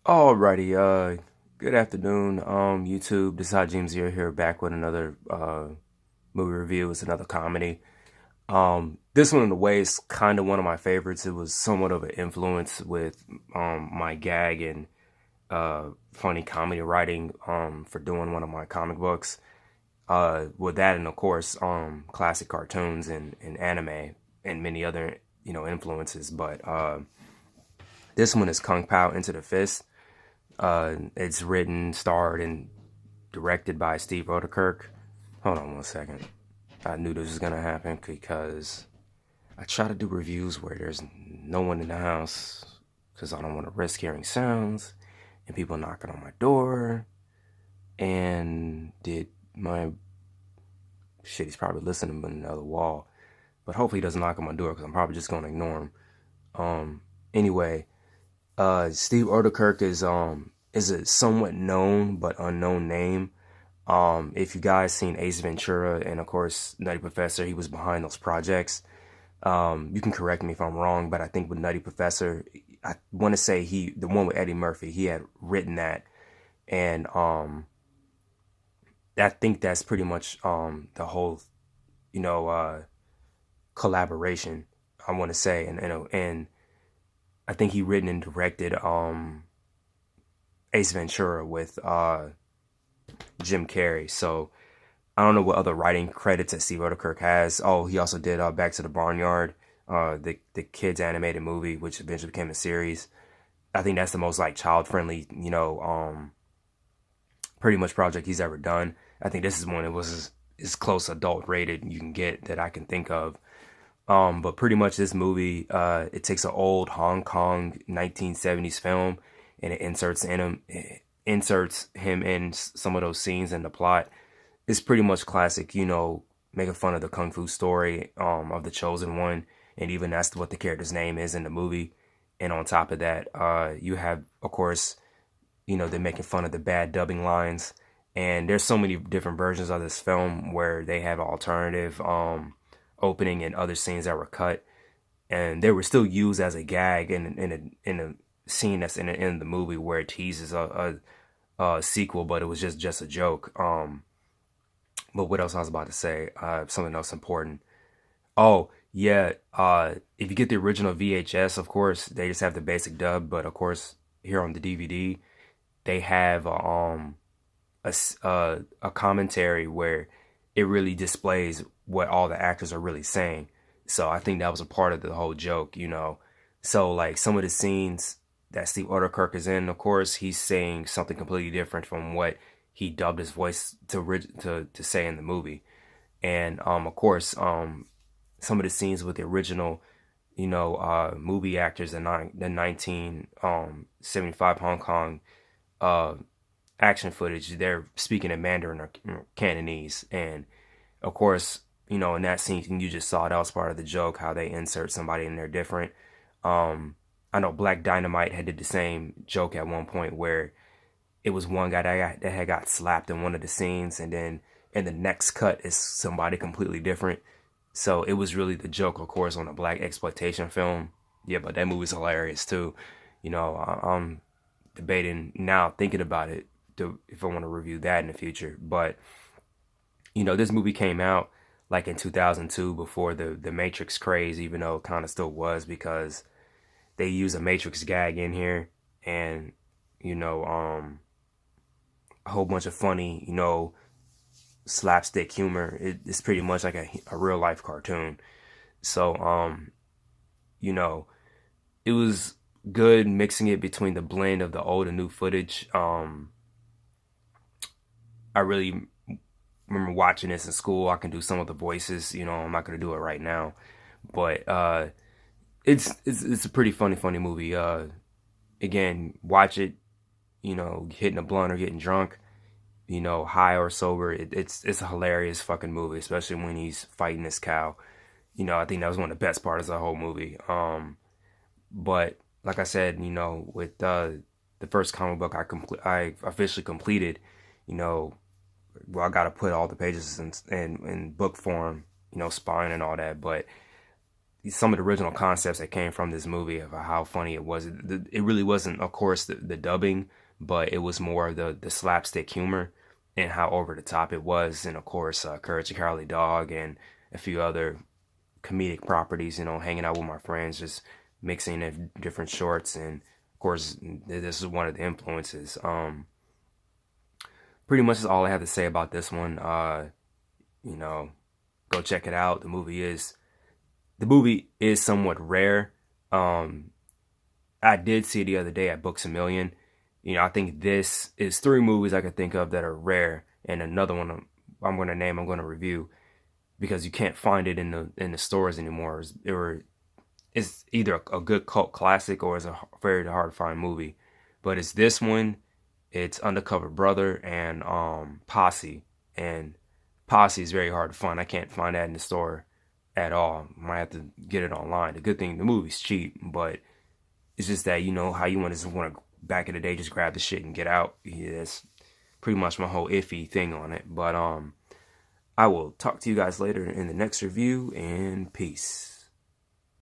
Alrighty, good afternoon, YouTube. This is Hot James here back with another movie review. It's another comedy. This one in a way is kind of one of my favorites. It was somewhat of an influence with my gag and funny comedy writing for doing one of my comic books. With that and of course classic cartoons and anime and many other influences. But this one is Kung Pao Into the Fist. It's written, starred, and directed by Steve Oedekerk. Hold on one second. I knew this was gonna happen because I try to do reviews where there's no one in the house because I don't want to risk hearing sounds and people knocking on my door. And did my shit? He's probably listening on another wall, but hopefully he doesn't knock on my door because I'm probably just gonna ignore him. Anyway. Steve Oedekerk is a somewhat known but unknown name. If you guys seen Ace Ventura and of course Nutty Professor, he was behind those projects. You can correct me if I'm wrong, but I think with Nutty Professor, I want to say the one with Eddie Murphy, he had written that, and I think that's pretty much the whole collaboration. I want to say, and I think he written and directed Ace Ventura with Jim Carrey. So I don't know what other writing credits that Steve Oedekerk has. Oh, he also did Back to the Barnyard, the kids animated movie, which eventually became a series. I think that's the most like child friendly, pretty much project he's ever done. I think this is one that was as close adult rated you can get that I can think of. But pretty much this movie, it takes an old Hong Kong 1970s film and it inserts him in some of those scenes in the plot. It's pretty much classic, making fun of the Kung Fu story, of the Chosen One. And even that's what the character's name is in the movie. And on top of that, you have, of course, they're making fun of the bad dubbing lines. And there's so many different versions of this film where they have alternative, opening and other scenes that were cut, and they were still used as a gag in a scene that's in the end of the movie where it teases a sequel, but it was just a joke. But what else I was about to say? Something else important. Oh yeah, if you get the original VHS, of course they just have the basic dub, but of course here on the DVD they have a commentary where it really displays what all the actors are really saying. So I think that was a part of the whole joke, So like some of the scenes that Steve Oedekerk is in, of course, he's saying something completely different from what he dubbed his voice to say in the movie. And of course, some of the scenes with the original, movie actors in the 1975 Hong Kong action footage, they're speaking in Mandarin or Cantonese. And of course, in that scene you just saw, that was part of the joke, how they insert somebody in there different. I know Black Dynamite had did the same joke at one point where it was one guy that had got slapped in one of the scenes, and then in the next cut is somebody completely different. So it was really the joke, of course, on a black exploitation film. Yeah, but that movie's hilarious too. I'm debating now, thinking about it, if I want to review that in the future. But this movie came out like in 2002 before the Matrix craze, even though it kind of still was because they use a Matrix gag in here, and a whole bunch of funny, slapstick humor. It's pretty much like a real life cartoon. So it was good mixing it between the blend of the old and new footage. I really remember watching this in school. I can do some of the voices. I'm not gonna do it right now, but it's a pretty funny movie. Again, watch it. Hitting a blunt or getting drunk. High or sober. It's a hilarious fucking movie, especially when he's fighting this cow. I think that was one of the best parts of the whole movie. But like I said, with the first comic book I officially completed. Well, I gotta put all the pages in book form, spine and all that. But some of the original concepts that came from this movie of how funny it was. It really wasn't, of course, the dubbing, but it was more of the slapstick humor and how over the top it was. And of course, Courage the Cowardly Dog and a few other comedic properties, hanging out with my friends, just mixing in different shorts. And of course, this is one of the influences. Pretty much is all I have to say about this one. You know, go check it out. The movie is somewhat rare. I did see it the other day at Books a Million. I think this is three movies I could think of that are rare, and another one I'm going to name, I'm going to review, because you can't find it in the stores anymore. It's either a good cult classic or it's a very hard to find movie. But it's this one, it's Undercover Brother, and Posse. And Posse is very hard to find. I can't find that in the store at all. Might have to get it online. The good thing, the movie's cheap, but it's just that how you want to back in the day just grab the shit and get out. Yeah, that's pretty much my whole iffy thing on it. But I will talk to you guys later in the next review, and peace.